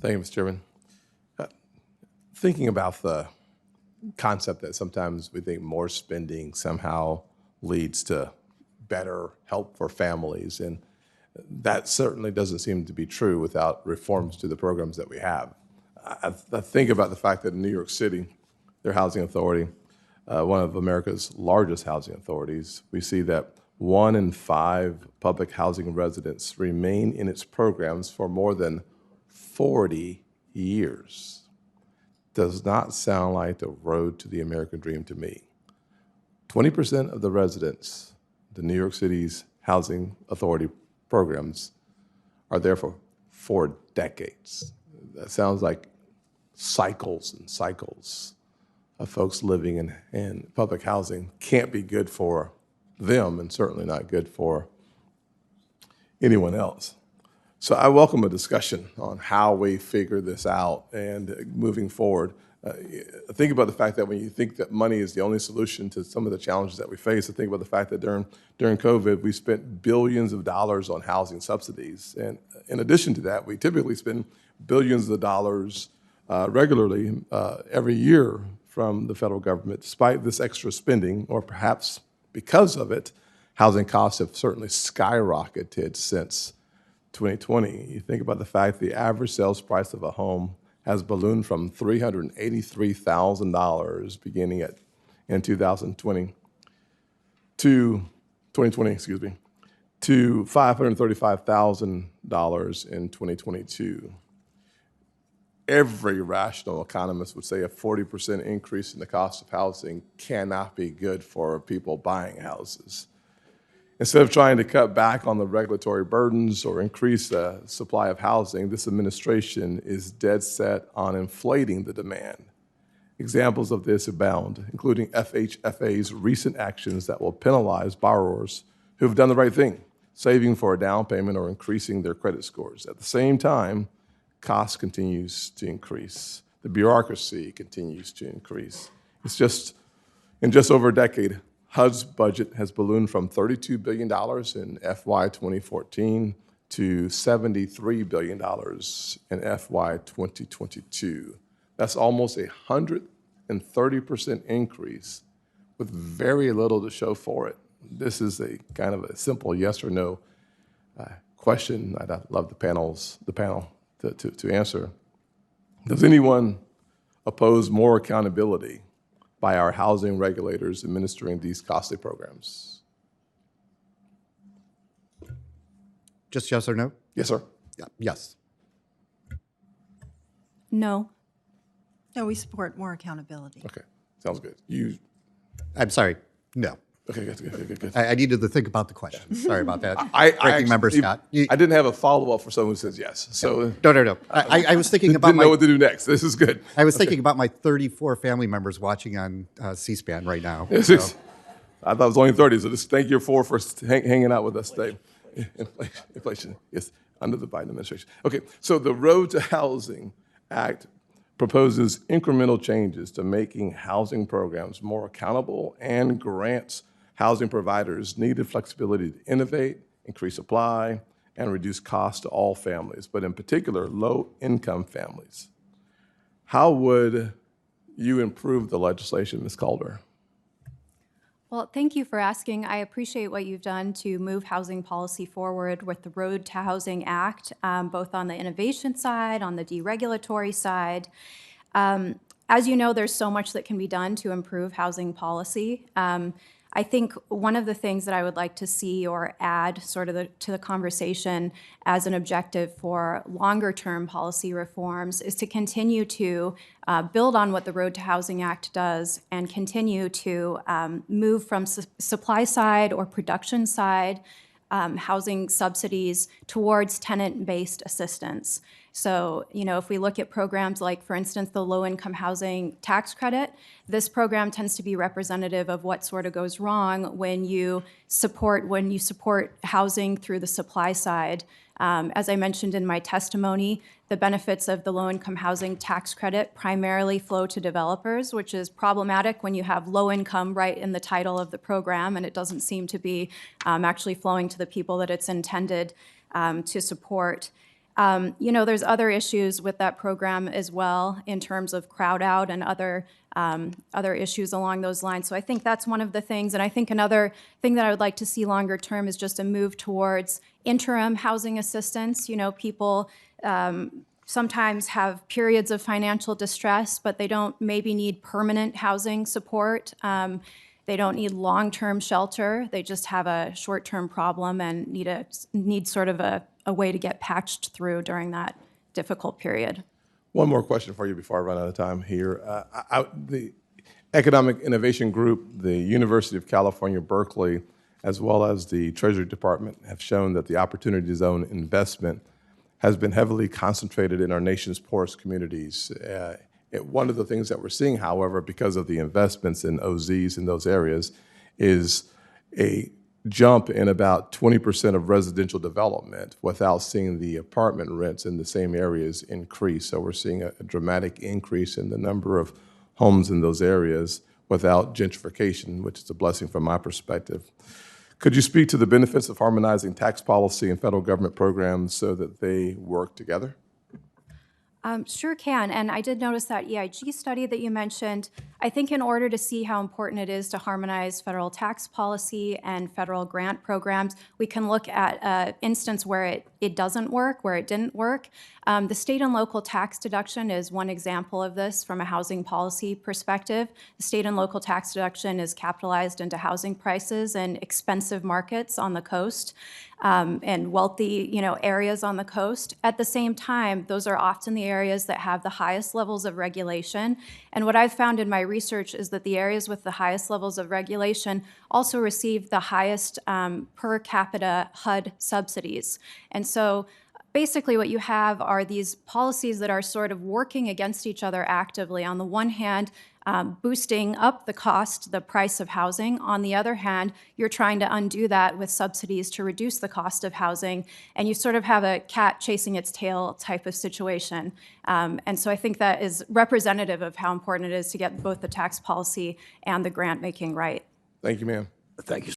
Thank you, Mr. Chairman. Thinking about the concept that sometimes we think more spending somehow leads to better help for families, and that certainly doesn't seem to be true without reforms to the programs that we have. I think about the fact that in New York City, their housing authority, one of America's largest housing authorities, we see that 1 in 5 public housing residents remain in its programs for more than 40 years. Does not sound like the road to the American dream to me. 20% of the residents, the New York City's housing authority programs, are there for 4 decades. That sounds like cycles and cycles of folks living in public housing. Can't be good for them and certainly not good for anyone else. So I welcome a discussion on how we figure this out and moving forward. Think about the fact that when you think that money is the only solution to some of the challenges that we face, I think about the fact that during COVID, we spent billions of dollars on housing subsidies. And in addition to that, we typically spend billions of dollars regularly every year from the federal government. Despite this extra spending, or perhaps because of it, housing costs have certainly skyrocketed since 2020. You think about the fact the average sales price of a home has ballooned from $383,000 beginning in 2020 to $535,000 in 2022. Every rational economist would say a 40% increase in the cost of housing cannot be good for people buying houses. Instead of trying to cut back on the regulatory burdens or increase the supply of housing, this administration is dead set on inflating the demand. Examples of this abound, including FHFA's recent actions that will penalize borrowers who have done the right thing, saving for a down payment or increasing their credit scores. At the same time, cost continues to increase. The bureaucracy continues to increase. In just over a decade, HUD's budget has ballooned from $32 billion in FY 2014 to $73 billion in FY 2022. That's almost 130% increase with very little to show for it. This is a kind of a simple yes or no question I'd love the panel to answer. Does anyone oppose more accountability by our housing regulators administering these costly programs? Just yes or no? Yes, sir. Yeah. Yes. No. No, we support more accountability. Okay, sounds good. I'm sorry. No. Okay, good. I needed to think about the question. Sorry about that. Ranking Member Scott. I didn't have a follow-up for someone who says yes. So No. I was thinking about didn't know what to do next. This is good. I was thinking about my 34 family members watching on C-SPAN right now. I thought it was only 30, so just thank you for hanging out with us today. Inflation, yes, under the Biden administration. Okay, so the Road to Housing Act proposes incremental changes to making housing programs more accountable and grants housing providers needed flexibility to innovate, increase supply, and reduce costs to all families, but in particular, low-income families. How would you improve the legislation, Ms. Calder? Well, thank you for asking. I appreciate what you've done to move housing policy forward with the Road to Housing Act, both on the innovation side, on the deregulatory side. As you know, there's so much that can be done to improve housing policy. I think one of the things that I would like to see or add to the conversation as an objective for longer-term policy reforms is to continue to build on what the Road to Housing Act does and continue to move from supply side or production side housing subsidies towards tenant-based assistance. So, if we look at programs like, for instance, the low-income housing tax credit, this program tends to be representative of what sort of goes wrong when you support housing through the supply side. As I mentioned in my testimony, the benefits of the low-income housing tax credit primarily flow to developers, which is problematic when you have low income right in the title of the program, and it doesn't seem to be actually flowing to the people that it's intended to support. There's other issues with that program as well in terms of crowd out and other issues along those lines. So I think that's one of the things. And I think another thing that I would like to see longer term is just a move towards interim housing assistance. People sometimes have periods of financial distress, but they don't maybe need permanent housing support. They don't need long-term shelter. They just have a short-term problem and need sort of a way to get patched through during that difficult period. One more question for you before I run out of time here. The Economic Innovation Group, the University of California, Berkeley, as well as the Treasury Department have shown that the Opportunity Zone investment has been heavily concentrated in our nation's poorest communities. One of the things that we're seeing, however, because of the investments in OZs in those areas, is a jump in about 20% of residential development without seeing the apartment rents in the same areas increase. So we're seeing a dramatic increase in the number of homes in those areas without gentrification, which is a blessing from my perspective. Could you speak to the benefits of harmonizing tax policy and federal government programs so that they work together? Sure can, and I did notice that EIG study that you mentioned. I think in order to see how important it is to harmonize federal tax policy and federal grant programs, we can look at an instance where it doesn't work, where it didn't work. The state and local tax deduction is one example of this from a housing policy perspective. The state and local tax deduction is capitalized into housing prices in expensive markets on the coast. And wealthy, areas on the coast. At the same time, those are often the areas that have the highest levels of regulation. And what I've found in my research is that the areas with the highest levels of regulation also receive the highest per capita HUD subsidies. And so basically what you have are these policies that are sort of working against each other actively. On the one hand, boosting up the price of housing. On the other hand, you're trying to undo that with subsidies to reduce the cost of housing, and you sort of have a cat chasing its tail type of situation. And so I think that is representative of how important it is to get both the tax policy and the grant making right. Thank you, ma'am. Thank you.